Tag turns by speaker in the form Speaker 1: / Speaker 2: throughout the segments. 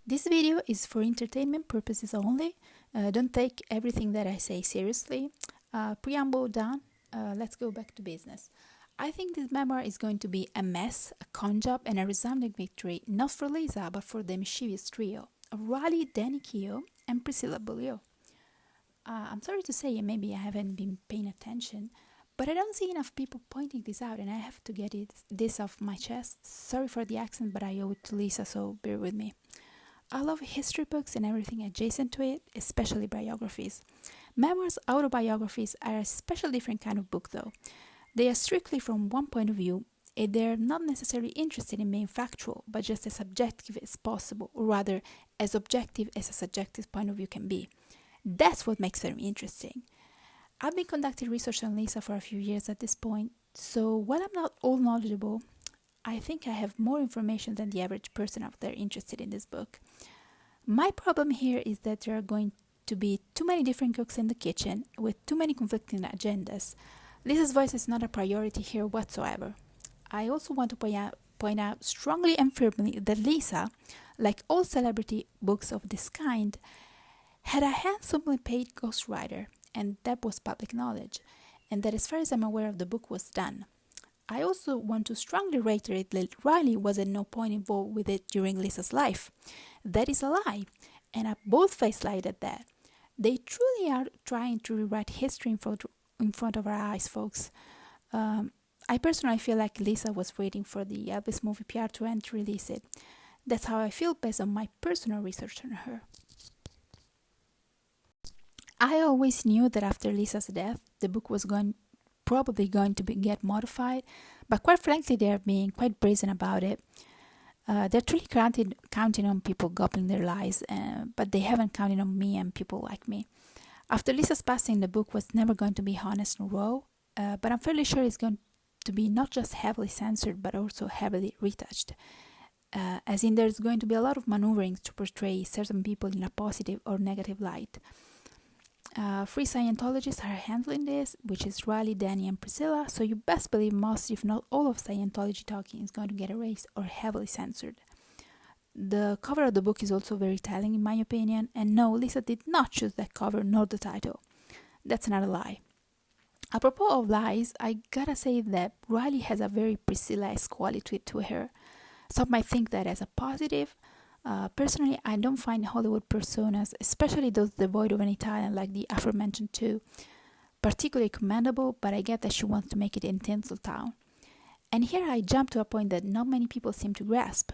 Speaker 1: This video is for entertainment purposes only. Don't take everything that I say seriously. Preamble done. Let's go back to business. I think this memoir is going to be a mess, a con job, and a resounding victory, not for Lisa, but for the mischievous trio of Riley, Danny Keogh, and Priscilla Bulliot. I'm sorry to say, maybe I haven't been paying attention, but I don't see enough people pointing this out, and I have to get this off my chest. Sorry for the accent, but I owe it to Lisa, so bear with me. I love history books and everything adjacent to it, especially biographies. Memoirs, autobiographies are a special different kind of book though. They are strictly from one point of view, and they're not necessarily interested in being factual, but just as subjective as possible, or rather, as objective as a subjective point of view can be. That's what makes them interesting. I've been conducting research on Lisa for a few years at this point, so while I'm not all knowledgeable, I think I have more information than the average person out there interested in this book. My problem here is that there are going to be too many different cooks in the kitchen with too many conflicting agendas. Lisa's voice is not a priority here whatsoever. I also want to point out strongly and firmly that Lisa, like all celebrity books of this kind, had a handsomely paid ghostwriter, and that was public knowledge, and that as far as I'm aware of the book was done. I also want to strongly reiterate that Riley was at no point involved with it during Lisa's life. That is a lie, and a bold-faced lie at that. They truly are trying to rewrite history in front of our eyes, folks. I personally feel like Lisa was waiting for the Elvis movie PR to end to release it. That's how I feel based on my personal research on her. I always knew that after Lisa's death, the book was probably going to get modified, but quite frankly, they are being quite brazen about it. They're truly counting on people gobbling their lies, but they haven't counted on me and people like me. After Lisa's passing, the book was never going to be honest and raw, but I'm fairly sure it's going to be not just heavily censored, but also heavily retouched. As in, there's going to be a lot of maneuverings to portray certain people in a positive or negative light. Free Scientologists are handling this, which is Riley, Danny, and Priscilla, so you best believe most, if not all, of Scientology talking is going to get erased or heavily censored. The cover of the book is also very telling, in my opinion, and no, Lisa did not choose that cover nor the title. That's another lie. Apropos of lies, I gotta say that Riley has a very Priscilla-esque quality to her. Some might think that as a positive. Personally, I don't find Hollywood personas, especially those devoid of any talent like the aforementioned two, particularly commendable, but I get that she wants to make it in Tinseltown. And here I jump to a point that not many people seem to grasp.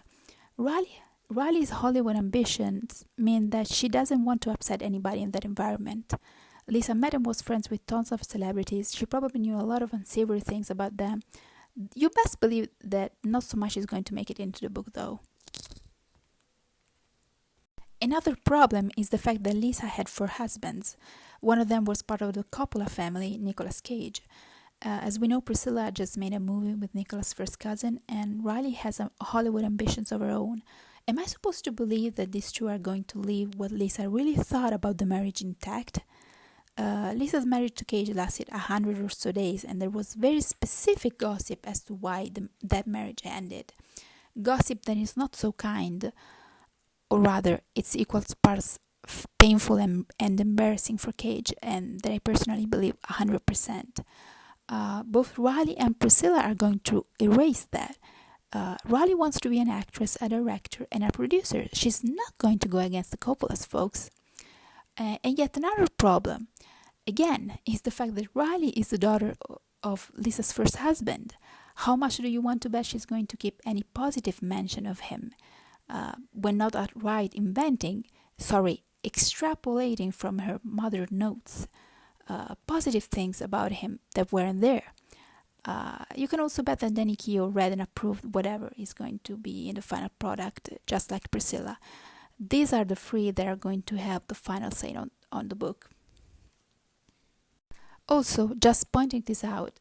Speaker 1: Riley's Hollywood ambitions mean that she doesn't want to upset anybody in that environment. Lisa met and was friends with tons of celebrities. She probably knew a lot of unsavory things about them. You best believe that not so much is going to make it into the book, though. Another problem is the fact that Lisa had 4 husbands. One of them was part of the Coppola family, Nicolas Cage. As we know, Priscilla just made a movie with Nicolas' first cousin, and Riley has Hollywood ambitions of her own. Am I supposed to believe that these two are going to leave what Lisa really thought about the marriage intact? Lisa's marriage to Cage lasted 100 or so days, and there was very specific gossip as to why that marriage ended. Gossip that is not so kind, or rather, it's equal parts painful and embarrassing for Cage, and that I personally believe 100%. Both Riley and Priscilla are going to erase that. Riley wants to be an actress, a director, and a producer. She's not going to go against the Coppolas, folks. And yet another problem, again, is the fact that Riley is the daughter of Lisa's first husband. How much do you want to bet she's going to keep any positive mention of him? When not outright extrapolating from her mother notes positive things about him that weren't there. You can also bet that Danny Keogh read and approved whatever is going to be in the final product, just like Priscilla. These are the 3 that are going to have the final say on the book. Also, just pointing this out,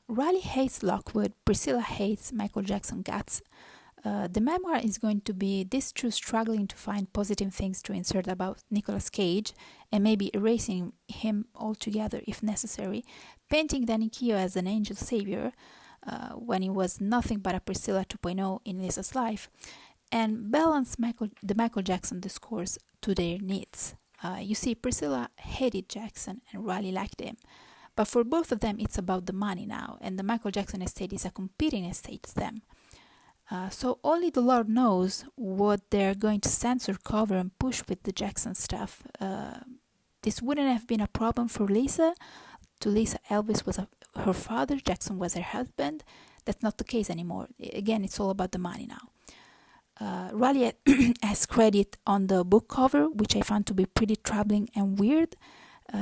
Speaker 1: Riley hates Lockwood, Priscilla hates Michael Jackson guts. The memoir is going to be these two struggling to find positive things to insert about Nicolas Cage, and maybe erasing him altogether if necessary, painting Danny Keogh as an angel savior when he was nothing but a Priscilla 2.0 in Lisa's life, and balance the Michael Jackson discourse to their needs. You see, Priscilla hated Jackson and Riley liked him. But for both of them, it's about the money now, and the Michael Jackson estate is a competing estate to them. So only the Lord knows what they're going to censor, cover, and push with the Jackson stuff. This wouldn't have been a problem for Lisa. To Lisa, Elvis was her father, Jackson was her husband. That's not the case anymore. Again, it's all about the money now. Riley has credit on the book cover, which I found to be pretty troubling and weird.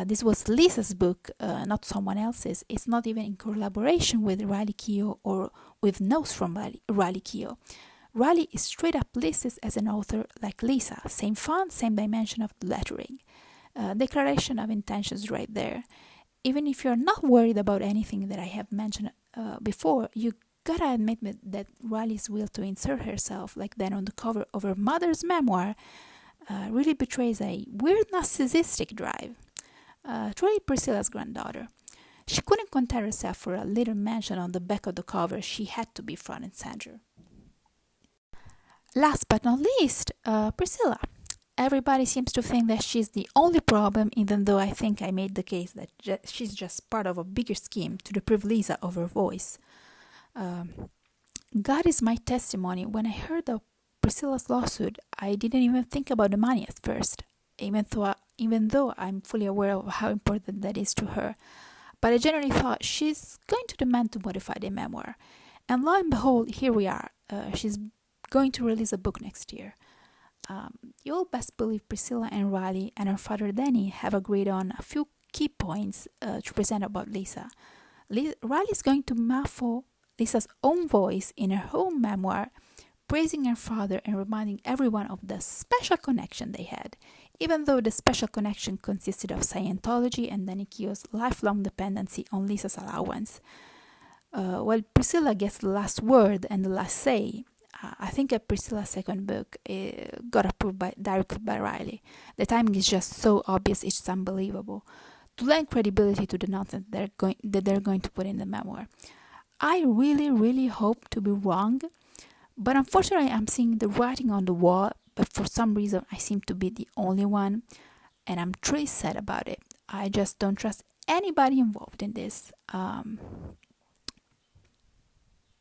Speaker 1: This was Lisa's book, not someone else's. It's not even in collaboration with Riley Keough or with notes from Riley Keough. Riley is straight up listed as an author like Lisa. Same font, same dimension of the lettering. Declaration of intentions right there. Even if you're not worried about anything that I have mentioned before, you gotta admit that Riley's will to insert herself like that on the cover of her mother's memoir really betrays a weird narcissistic drive. Truly Priscilla's granddaughter. She couldn't content herself for a little mention on the back of the cover. She had to be front and center. Last but not least, Priscilla. Everybody seems to think that she's the only problem, even though I think I made the case that she's just part of a bigger scheme to deprive Lisa of her voice. God is my testimony. When I heard of Priscilla's lawsuit, I didn't even think about the money at first, even though I'm fully aware of how important that is to her. But I generally thought she's going to demand to modify the memoir. And lo and behold, here we are. She's going to release a book next year. You'll best believe Priscilla and Riley and her father Danny have agreed on a few key points to present about Lisa. Riley's going to muffle Lisa's own voice in her own memoir, praising her father and reminding everyone of the special connection they had, even though the special connection consisted of Scientology and Danny Keough's lifelong dependency on Lisa's allowance. While Priscilla gets the last word and the last say, I think Priscilla's second book got approved directly by Riley. The timing is just so obvious, it's unbelievable. To lend credibility to the nonsense that they're going to put in the memoir. I really, really hope to be wrong, but unfortunately I'm seeing the writing on the wall, but for some reason I seem to be the only one, and I'm truly sad about it. I just don't trust anybody involved in this.